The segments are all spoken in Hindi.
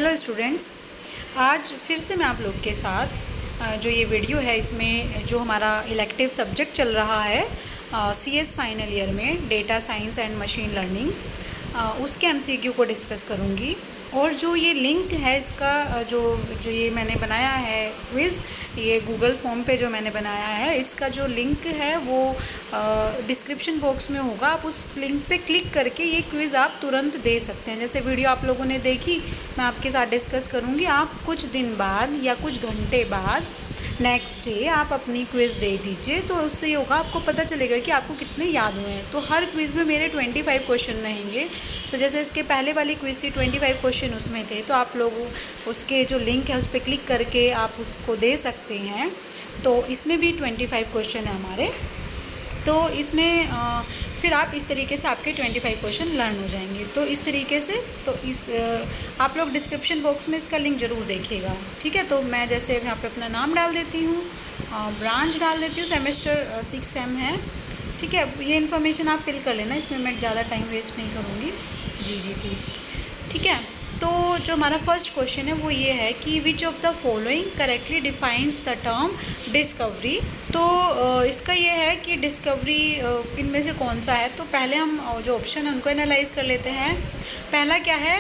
हेलो स्टूडेंट्स, आज फिर से मैं आप लोग के साथ जो ये वीडियो है इसमें जो हमारा इलेक्टिव सब्जेक्ट चल रहा है सीएस फाइनल ईयर में data science and machine learning, उसके एमसीक्यू को डिस्कस करूँगी। और जो ये लिंक है इसका जो ये मैंने बनाया है क्विज़, ये गूगल फॉर्म पे जो मैंने बनाया है इसका जो लिंक है वो डिस्क्रिप्शन बॉक्स में होगा। आप उस लिंक पे क्लिक करके ये क्विज़ आप तुरंत दे सकते हैं। जैसे वीडियो आप लोगों ने देखी, मैं आपके साथ डिस्कस करूँगी, आप कुछ दिन बाद या कुछ घंटे बाद नेक्स्ट डे आप अपनी क्विज़ दे दीजिए, तो उससे ये होगा आपको पता चलेगा कि आपको कितने याद हुए हैं। तो हर क्विज़ में मेरे 25 क्वेश्चन रहेंगे। तो जैसे इसके पहले वाली क्विज़ थी 25 क्वेश्चन उसमें थे, तो आप लोग उसके जो लिंक है उस पर क्लिक करके आप उसको दे सकते हैं। तो इसमें भी 25 क्वेश्चन है हमारे। तो इसमें फिर आप इस तरीके से आपके 25 क्वेश्चन लर्न हो जाएंगे। तो इस तरीके से आप लोग डिस्क्रिप्शन बॉक्स में इसका लिंक ज़रूर देखिएगा, ठीक है। तो मैं जैसे यहाँ पे अपना नाम डाल देती हूँ, ब्रांच डाल देती हूँ, सेमेस्टर 6 है, ठीक है। ये इन्फॉर्मेशन आप फिल कर लेना, इसमें मैं ज़्यादा टाइम वेस्ट नहीं करूँगी। जी, ठीक है। तो जो हमारा फर्स्ट क्वेश्चन है वो ये है कि विच of the following correctly defines the term discovery. तो इसका ये है कि डिस्कवरी इनमें से कौन सा है। तो पहले हम जो ऑप्शन है उनको एनालाइज कर लेते हैं। पहला क्या है,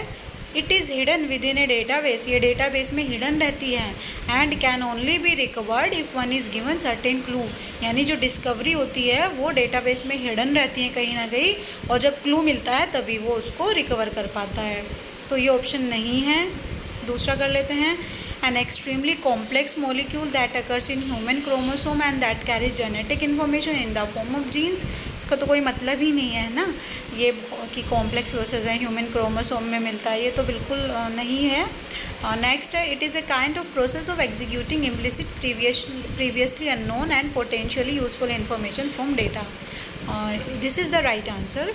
it is hidden with in A database. ये डेटाबेस में हिडन रहती है। And can only be recovered if one is given certain clue. यानी जो डिस्कवरी होती है वो डेटाबेस में हिडन रहती है कहीं ना कहीं, और जब क्लू मिलता है तभी वो उसको रिकवर कर पाता है। तो ये ऑप्शन नहीं है। दूसरा कर लेते हैं, an extremely complex molecule that occurs in human chromosome and that carries genetic information in the form of genes. इसका तो कोई मतलब ही नहीं है ना, ये कि कॉम्प्लेक्स प्रोसेस है ह्यूमन क्रोमोसोम में मिलता है, ये तो बिल्कुल नहीं है। नेक्स्ट है, it is a kind of process of executing implicit previously unknown and potentially useful information from data. This is the right answer.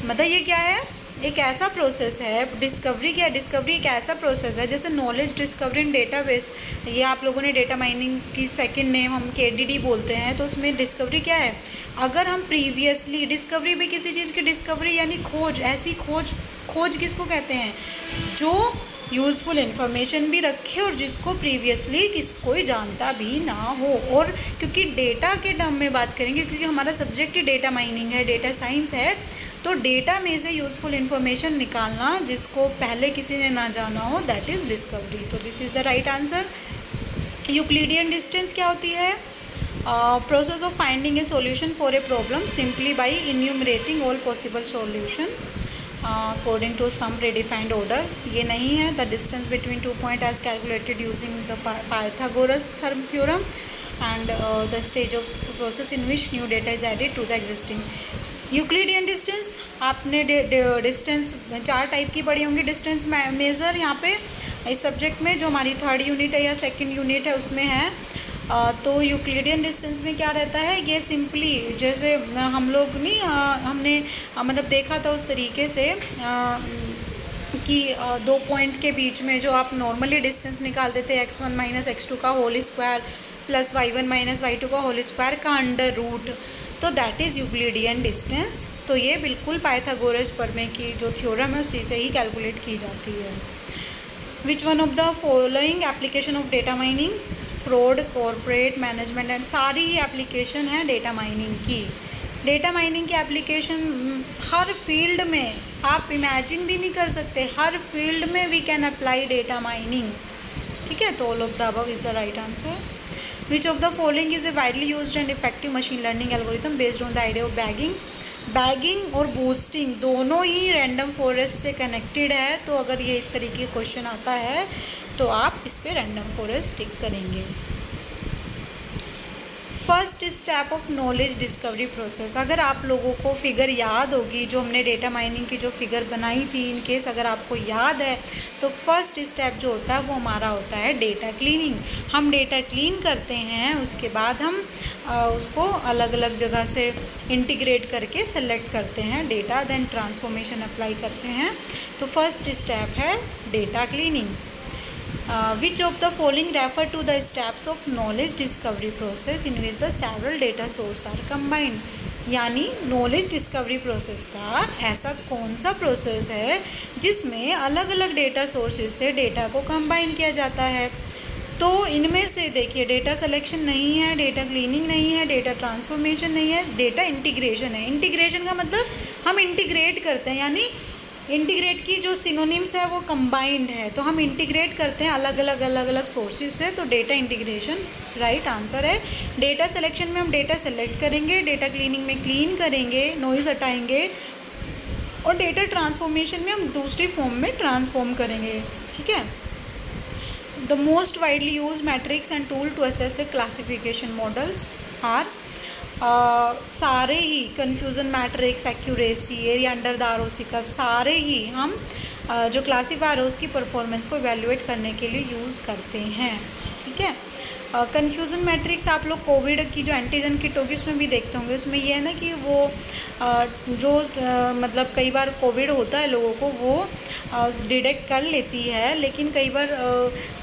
मतलब ये क्या है, एक ऐसा प्रोसेस है। डिस्कवरी क्या है, डिस्कवरी एक ऐसा प्रोसेस है जैसे नॉलेज डिस्कवरी इन डेटाबेस। ये आप लोगों ने डेटा माइनिंग की सेकंड नेम हम केडीडी बोलते हैं। तो उसमें डिस्कवरी क्या है, अगर हम प्रीवियसली डिस्कवरी भी किसी चीज़ की डिस्कवरी यानी खोज, ऐसी खोज किसको कहते हैं, जो यूज़फुल इन्फॉर्मेशन भी रखे और जिसको प्रीवियसली कोई जानता भी ना हो। और क्योंकि डेटा के टर्म में बात करेंगे, क्योंकि हमारा सब्जेक्ट ही डेटा माइनिंग है, डेटा साइंस है, तो डेटा में से यूज़फुल इन्फॉर्मेशन निकालना जिसको पहले किसी ने ना जाना हो, दैट इज़ डिस्कवरी। तो this is the right answer. Euclidean distance क्या होती है, process of finding a solution for a problem simply by enumerating all possible solution according to some predefined order. ये नहीं है। The distance between 2 point as calculated using the Pythagoras theorem and the stage of process in which new data is added to the existing. Euclidean distance, आपने डिस्टेंस 4 टाइप की पढ़ी होंगी। डिस्टेंस मेज़र यहाँ पे इस सब्जेक्ट में जो हमारी 3rd यूनिट है या 2nd यूनिट है उसमें है। तो यूक्लिडियन डिस्टेंस में क्या रहता है, ये सिंपली जैसे हम लोग नहीं हमने मतलब देखा था उस तरीके से कि 2 पॉइंट के बीच में जो आप नॉर्मली डिस्टेंस निकाल देते हैं x1 माइनस x2 का whole square plus y1 minus y2 का होल स्क्वायर का अंडर रूट, तो दैट इज़ यूक्लिडियन डिस्टेंस। तो ये बिल्कुल पाइथागोरस प्रमेय की जो थ्योरम है उसी से ही कैलकुलेट की जाती है। Which one of the following application of data mining, fraud, corporate management and सारी एप्लीकेशन है डेटा माइनिंग की। डेटा माइनिंग की एप्लीकेशन हर फील्ड में आप इमेजिन भी नहीं कर सकते, हर फील्ड में we can apply data mining, ठीक है। तो all of the above is the right answer. Which of the following is a widely used and effective machine learning algorithm based on the idea of bagging. Bagging और बूस्टिंग दोनों ही रैंडम फॉरेस्ट से कनेक्टेड है। तो अगर ये इस तरीके का क्वेश्चन आता है तो आप इस पर रैंडम फॉरेस्ट टिक करेंगे। First step of knowledge discovery process, अगर आप लोगों को फिगर याद होगी जो हमने डेटा माइनिंग की जो फिगर बनाई थी, इन केस अगर आपको याद है, तो फर्स्ट स्टेप जो होता है वो हमारा होता है डेटा क्लीनिंग। हम डेटा क्लीन करते हैं, उसके बाद हम उसको अलग अलग जगह से इंटीग्रेट करके सेलेक्ट करते हैं डेटा, देन ट्रांसफॉर्मेशन अप्लाई करते हैं। तो फर्स्ट स्टेप है data cleaning. Which of the following refer to the steps of knowledge discovery process in which the several data sources are combined? यानी नॉलेज डिस्कवरी प्रोसेस का ऐसा कौन सा प्रोसेस है जिसमें अलग अलग डेटा सोर्सेज से डेटा को कंबाइन किया जाता है। तो इनमें से देखिए, डेटा सिलेक्शन नहीं है, डेटा क्लीनिंग नहीं है, डेटा ट्रांसफॉर्मेशन नहीं है, डेटा इंटीग्रेशन है। इंटीग्रेशन का मतलब हम इंटीग्रेट करते हैं, यानी इंटीग्रेट की जो सिनोनिम्स है वो कंबाइंड है, तो हम इंटीग्रेट करते हैं अलग अलग सोर्सेज से, तो डेटा इंटीग्रेशन राइट आंसर है। डेटा सिलेक्शन में हम डेटा सेलेक्ट करेंगे, डेटा क्लीनिंग में क्लीन करेंगे, नॉइज़ हटाएंगे, और डेटा ट्रांसफॉर्मेशन में हम दूसरी फॉर्म में ट्रांसफॉर्म करेंगे। ठीक है। The most widely use metrics and tool to assess a classification models are, सारे ही confusion matrix, accuracy, area under the ROC curve, सारे ही हम जो क्लासीफायर है उसकी परफॉर्मेंस को इवेलुएट करने के लिए यूज़ करते हैं। ठीक है। कन्फ्यूज़न मैट्रिक्स आप लोग कोविड की जो एंटीजन किट होगी उसमें भी देखते होंगे। उसमें ये है ना कि वो मतलब कई बार कोविड होता है लोगों को, वो डिटेक्ट कर लेती है, लेकिन कई बार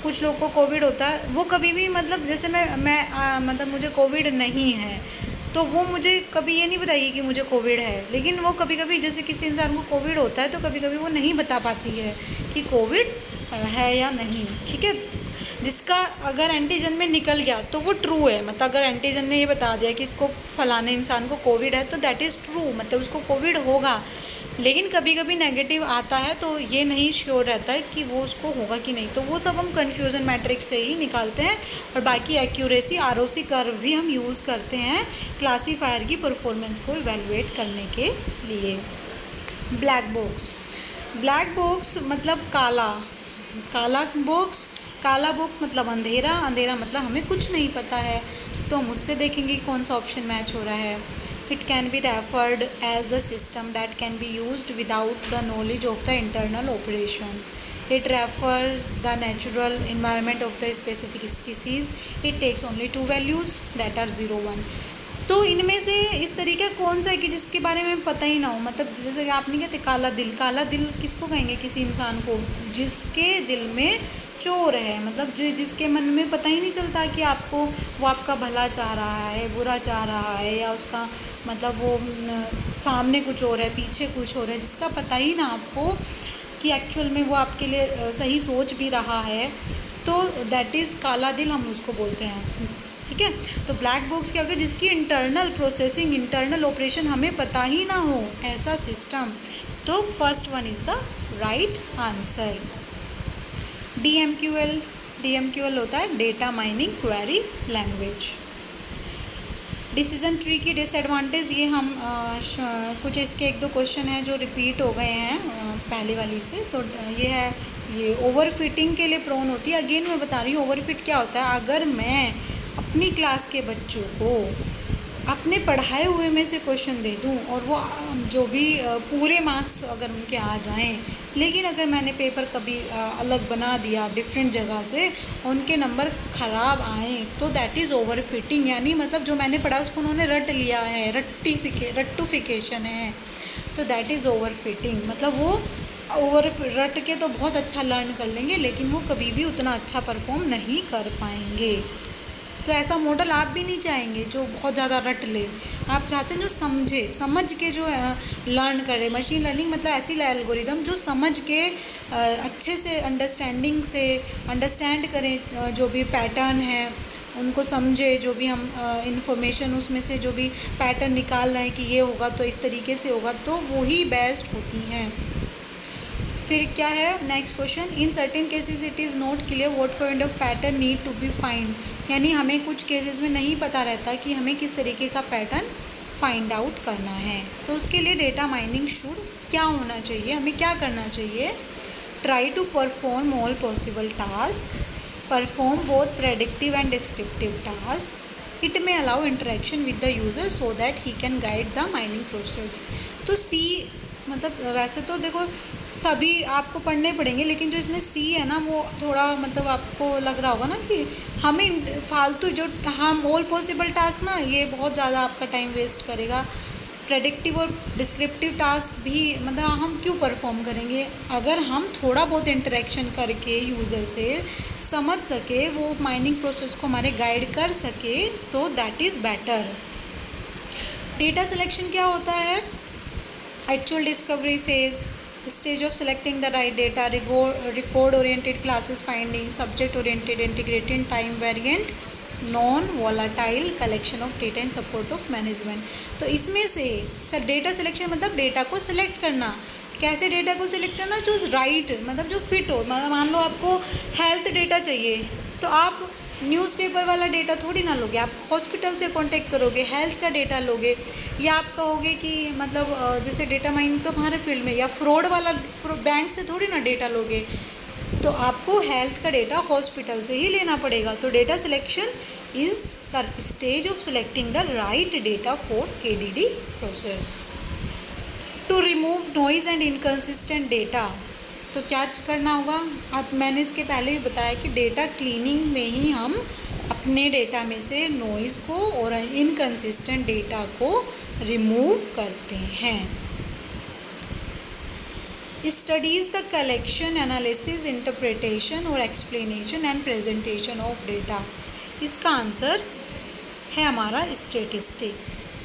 कुछ लोगों को कोविड होता है, वो कभी भी मतलब जैसे मैं मतलब मुझे कोविड नहीं है तो वो मुझे कभी ये नहीं बताइए कि मुझे कोविड है, लेकिन वो कभी कभी जैसे किसी इंसान को कोविड होता है तो कभी कभी वो नहीं बता पाती है कि कोविड है या नहीं। ठीक है। जिसका अगर एंटीजन में निकल गया तो वो ट्रू है, मतलब अगर एंटीजन ने ये बता दिया कि इसको फलाने इंसान को कोविड है तो दैट इज़ ट्रू, मतलब उसको कोविड होगा। लेकिन कभी कभी नेगेटिव आता है तो ये नहीं श्योर रहता है कि वो उसको होगा कि नहीं, तो वो सब हम कन्फ्यूज़न मैट्रिक्स से ही निकालते हैं। और बाकी एक्यूरेसी, आरओसी कर्व भी हम यूज़ करते हैं क्लासीफायर की परफॉर्मेंस को इवेलुएट करने के लिए। ब्लैक बॉक्स, ब्लैक बॉक्स मतलब काला, काला बॉक्स, काला बॉक्स मतलब अंधेरा, अंधेरा मतलब हमें कुछ नहीं पता है, तो हम उससे देखेंगे कौन सा ऑप्शन मैच हो रहा है। It can be referred as the system that can be used without the knowledge of the internal operation. It refers the natural environment of the specific species. It takes only 2 values that are 0, 1। तो इनमें से इस तरीका कौन सा है कि जिसके बारे में पता ही ना हो, मतलब जैसे कि आप नहीं कहते काला दिल, काला दिल किसको कहेंगे? किसी इंसान को जिसके दिल में चोर है, मतलब जो जिसके मन में पता ही नहीं चलता कि आपको वो आपका भला चाह रहा है, बुरा चाह रहा है, या उसका मतलब वो सामने कुछ और है, पीछे कुछ और है, जिसका पता ही ना आपको कि एक्चुअल में वो आपके लिए सही सोच भी रहा है, तो दैट इज़ काला दिल, हम उसको बोलते हैं। ठीक है। तो ब्लैक बॉक्स क्या होगा? जिसकी इंटरनल प्रोसेसिंग, इंटरनल ऑपरेशन हमें पता ही ना हो, ऐसा सिस्टम। तो first one is the right answer. DMQL, DMQL होता है data mining query language. Decision tree की डिसएडवांटेज, ये हम कुछ इसके 1-2 क्वेश्चन हैं जो रिपीट हो गए हैं पहले वाली से। तो ये है, ये ओवरफिटिंग के लिए प्रोन होती है। अगेन मैं बता रही हूँ ओवरफिट क्या होता है। अगर मैं अपनी क्लास के बच्चों को अपने पढ़ाए हुए में से क्वेश्चन दे दूं और वो जो भी पूरे मार्क्स अगर उनके आ जाएं, लेकिन अगर मैंने पेपर कभी अलग बना दिया डिफरेंट जगह से, उनके नंबर ख़राब आए, तो दैट इज़ ओवर फिटिंग, यानी मतलब जो मैंने पढ़ा उसको उन्होंने रट लिया है, रट्टूफिकेशन है, तो दैट इज़ ओवर फिटिंग। मतलब वो ओवर रट के तो बहुत अच्छा लर्न कर लेंगे, लेकिन वो कभी भी उतना अच्छा परफॉर्म नहीं कर पाएंगे। तो ऐसा मॉडल आप भी नहीं चाहेंगे जो बहुत ज़्यादा रट ले। आप चाहते हैं जो समझे, समझ के जो लर्न करे। मशीन लर्निंग मतलब ऐसी एल्गोरिदम जो समझ के अच्छे से अंडरस्टैंड करें, जो भी पैटर्न है उनको समझे, जो भी हम इंफॉर्मेशन उसमें से जो भी पैटर्न निकाल रहे हैं कि ये होगा तो इस तरीके से होगा, तो वही बेस्ट होती हैं। फिर क्या है next question, in certain cases it is not clear what kind of pattern need to be find, यानी हमें कुछ केसेस में नहीं पता रहता कि हमें किस तरीके का पैटर्न फाइंड आउट करना है। तो उसके लिए डेटा माइनिंग शुड क्या होना चाहिए, हमें क्या करना चाहिए? Try to perform all possible task, perform both predictive and descriptive task, it में allow interaction with the user so that he can guide the mining process. तो सी मतलब वैसे तो देखो सभी आपको पढ़ने पड़ेंगे, लेकिन जो इसमें सी है ना वो थोड़ा मतलब आपको लग रहा होगा ना कि हमें फालतू जो हम ऑल पॉसिबल टास्क ना, ये बहुत ज़्यादा आपका टाइम वेस्ट करेगा। प्रेडिक्टिव और डिस्क्रिप्टिव टास्क भी मतलब हम क्यों परफॉर्म करेंगे? अगर हम थोड़ा बहुत इंटरेक्शन करके यूज़र से समझ सके, वो माइनिंग प्रोसेस को हमारे गाइड कर सके, तो that is better. Data selection क्या होता है? Actual discovery phase, stage of selecting the right data, record oriented classes finding, subject oriented integrated time variant, non volatile collection of data in support of management. तो इसमें से डेटा सिलेक्शन मतलब डेटा को सिलेक्ट करना। कैसे डेटा को सिलेक्ट करना? जो राइट मतलब जो फिट हो। मतलब मान लो आपको हेल्थ डेटा चाहिए तो आप न्यूज़पेपर वाला डेटा थोड़ी ना लोगे, आप हॉस्पिटल से कांटेक्ट करोगे, हेल्थ का डेटा लोगे। या आप कहोगे कि मतलब जैसे डेटा माइनिंग तो हमारे फील्ड में, या फ्रॉड वाला बैंक से थोड़ी ना डेटा लोगे, तो आपको हेल्थ का डेटा हॉस्पिटल से ही लेना पड़ेगा। तो data selection is the stage of selecting the right data for KDD process. To remove noise and inconsistent data, तो क्या करना होगा? अब मैंने इसके पहले भी बताया कि डेटा क्लीनिंग में ही हम अपने डेटा में से नॉइज़ को और इनकन्सिस्टेंट डेटा को रिमूव करते हैं। Studies the collection, analysis, interpretation और explanation and presentation of data. इसका आंसर है हमारा स्टैटिस्टिक।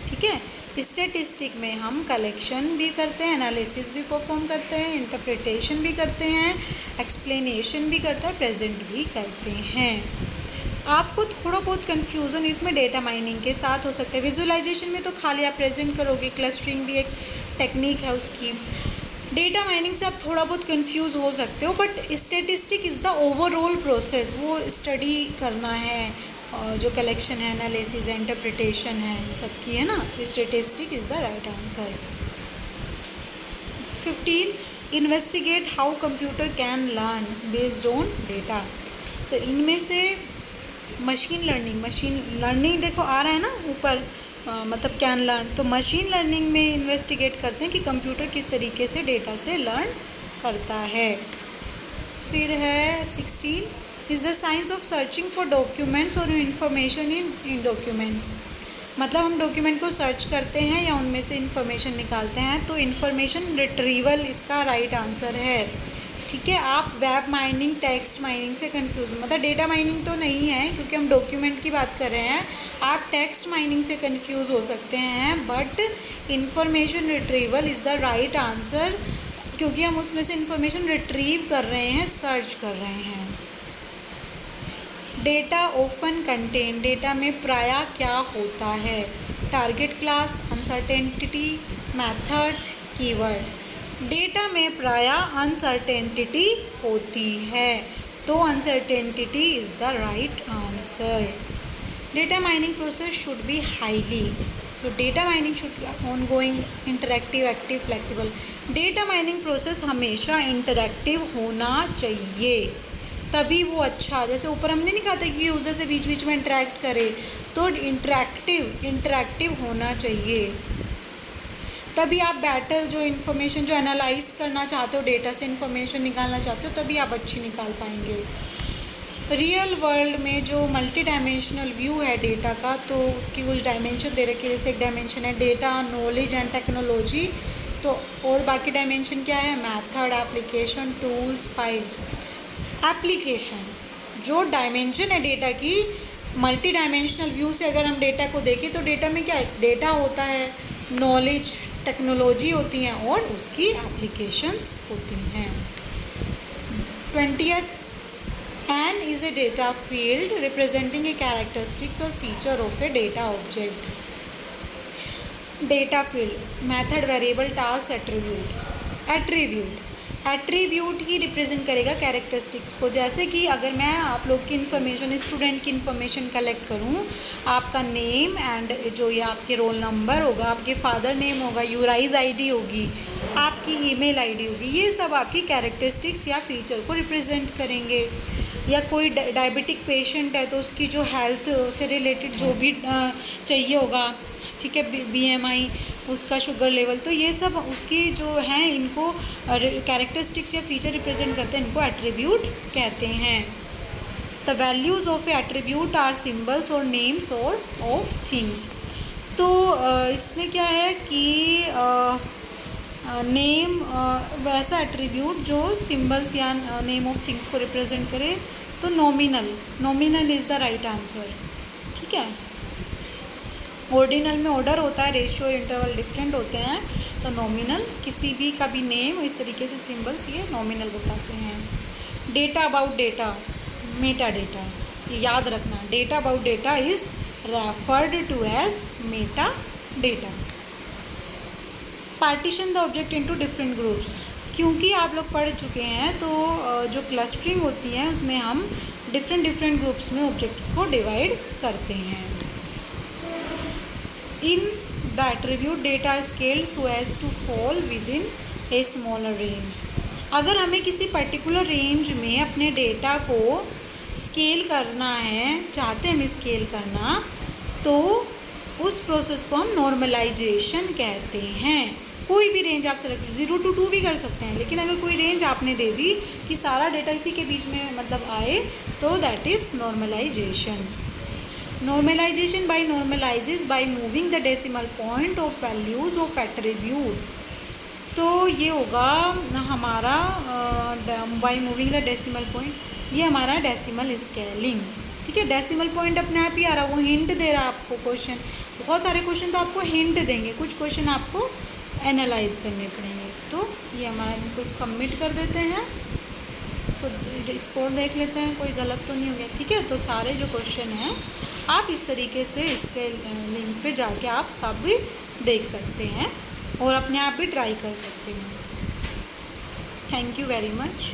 ठीक है, स्टैटिस्टिक में हम कलेक्शन भी करते हैं, एनालिसिस भी परफॉर्म करते हैं, इंटरप्रिटेशन भी करते हैं, एक्सप्लेनेशन भी करते हैं, प्रेजेंट भी करते हैं। आपको थोड़ा बहुत कन्फ्यूज़न इसमें डेटा माइनिंग के साथ हो सकता है। विजुअलाइजेशन में तो खाली आप प्रेजेंट करोगे, क्लस्टरिंग भी एक टेक्निक है उसकी। डेटा माइनिंग से आप थोड़ा बहुत कंफ्यूज हो सकते हो, but statistic is the overall process. वो स्टडी करना है, जो कलेक्शन है, एनालिसिस है, इंटरप्रिटेशन है, इन सब की है ना। तो statistic is the right answer. 15th, investigate how computer can learn based on data. तो इनमें से मशीन लर्निंग देखो आ रहा है ना ऊपर, मतलब कैन लर्न। तो मशीन लर्निंग में इन्वेस्टिगेट करते हैं कि कंप्यूटर किस तरीके से डेटा से लर्न करता है। फिर है 16, is the science of searching for documents और इंफॉर्मेशन इन डॉक्यूमेंट्स। मतलब हम डॉक्यूमेंट को सर्च करते हैं या उनमें से इंफॉर्मेशन निकालते हैं, तो इंफॉर्मेशन रिट्रीवल इसका राइट आंसर है। ठीक है, आप वेब माइनिंग, टेक्स्ट माइनिंग से कंफ्यूज, मतलब डेटा माइनिंग तो नहीं है क्योंकि हम डॉक्यूमेंट की बात कर रहे हैं। आप टेक्स्ट माइनिंग से कंफ्यूज हो सकते हैं, but information retrieval is the right answer, क्योंकि हम उसमें से इंफॉर्मेशन रिट्रीव कर रहे हैं, सर्च कर रहे हैं। डेटा ऑफन कंटेन, डेटा में प्रायः क्या होता है? Target class, uncertainty, methods, keywords. Data में प्रायः अनसर्टेनिटी होती है, तो uncertainty is the right answer. Data mining process should be highly, तो data mining should ongoing, interactive, active, flexible. Data mining process हमेशा इंटरैक्टिव होना चाहिए, तभी वो अच्छा। जैसे ऊपर हमने नहीं कहा था कि यूज़र से बीच बीच में इंटरेक्ट करे, तो इंटरैक्टिव होना चाहिए, तभी आप बेटर जो इन्फॉर्मेशन जो एनालाइज करना चाहते हो, डेटा से इन्फॉर्मेशन निकालना चाहते हो, तभी आप अच्छी निकाल पाएंगे। रियल वर्ल्ड में जो मल्टी डायमेंशनल व्यू है डेटा का, तो उसकी कुछ डायमेंशन दे रखी है। जैसे एक डायमेंशन है डेटा, नॉलेज एंड टेक्नोलॉजी, तो और बाकी डायमेंशन क्या है? Method, application, tools, files. Application जो डायमेंशन है डेटा की, मल्टी डायमेंशनल व्यू से अगर हम डेटा को देखें तो डेटा में क्या है? डेटा होता है, नॉलेज, टेक्नोलॉजी होती हैं और उसकी एप्लीकेशंस होती हैं। 20th, an is a data field representing a characteristics और feature of a data object. Data field, method, variable, task, attribute ही रिप्रेजेंट करेगा कैरेक्टरिस्टिक्स को। जैसे कि अगर मैं आप लोग की इन्फॉर्मेशन, स्टूडेंट की इन्फॉर्मेशन कलेक्ट करूं, आपका नेम एंड जो ये आपके रोल नंबर होगा, आपके फादर नेम होगा, यूराइज आईडी होगी, आपकी ईमेल आईडी होगी, ये सब आपकी कैरेक्टरिस्टिक्स या फीचर को रिप्रेजेंट करेंगे। या कोई डायबिटिक पेशेंट है तो उसकी जो हेल्थ से रिलेटेड जो भी चाहिए होगा, ठीक है, BMI, उसका शुगर लेवल, तो ये सब उसकी जो हैं, इनको कैरेक्टरिस्टिक्स या फीचर रिप्रेजेंट करते हैं, इनको एट्रीब्यूट कहते हैं। The values of a attribute are symbols or names or of things. तो इसमें क्या है कि नेम वैसा एट्रीब्यूट जो सिंबल्स या नेम ऑफ थिंग्स को रिप्रेजेंट करे, तो nominal is the right answer. ठीक है, ऑर्डिनल में ऑर्डर होता है, रेशियो और इंटरवल डिफरेंट होते हैं। तो नॉमिनल किसी भी का भी नेम इस तरीके से सिंबल्स ये नॉमिनल बताते हैं। Data about data, meta data, याद रखना, data about data is referred to as meta data. Partition the object into different groups, क्योंकि आप लोग पढ़ चुके हैं तो जो क्लस्टरिंग होती है उसमें हम डिफरेंट ग्रुप्स में ऑब्जेक्ट को डिवाइड करते हैं। In the attribute data scaled so as to fall within a smaller range, अगर हमें किसी पर्टिकुलर रेंज में अपने डेटा को स्केल करना है, चाहते हैं हम स्केल करना, तो उस प्रोसेस को हम नॉर्मलाइजेशन कहते हैं। कोई भी रेंज आप सेलेक्ट 0 to 2 भी कर सकते हैं, लेकिन अगर कोई रेंज आपने दे दी कि सारा डेटा इसी के बीच में मतलब आए, तो that is normalization. Normalization by normalizes by moving the decimal point of values of attribute, तो ये होगा हमारा by moving the decimal point, ये हमारा डेसिमल स्केलिंग। ठीक है, डेसिमल पॉइंट अपने आप ही आ रहा है, वो हिंट दे रहा है आपको क्वेश्चन। बहुत सारे क्वेश्चन तो आपको हिंट देंगे, कुछ क्वेश्चन आपको एनालाइज करने पड़ेंगे। तो ये हमारा, इनको इसको सबमिट कर देते हैं, तो स्कोर देख लेते हैं कोई गलत तो नहीं हो गया। ठीक है, तो सारे जो क्वेश्चन हैं आप इस तरीके से इसके लिंक पे जाके आप सब भी देख सकते हैं और अपने आप भी ट्राई कर सकते हैं। Thank you very much.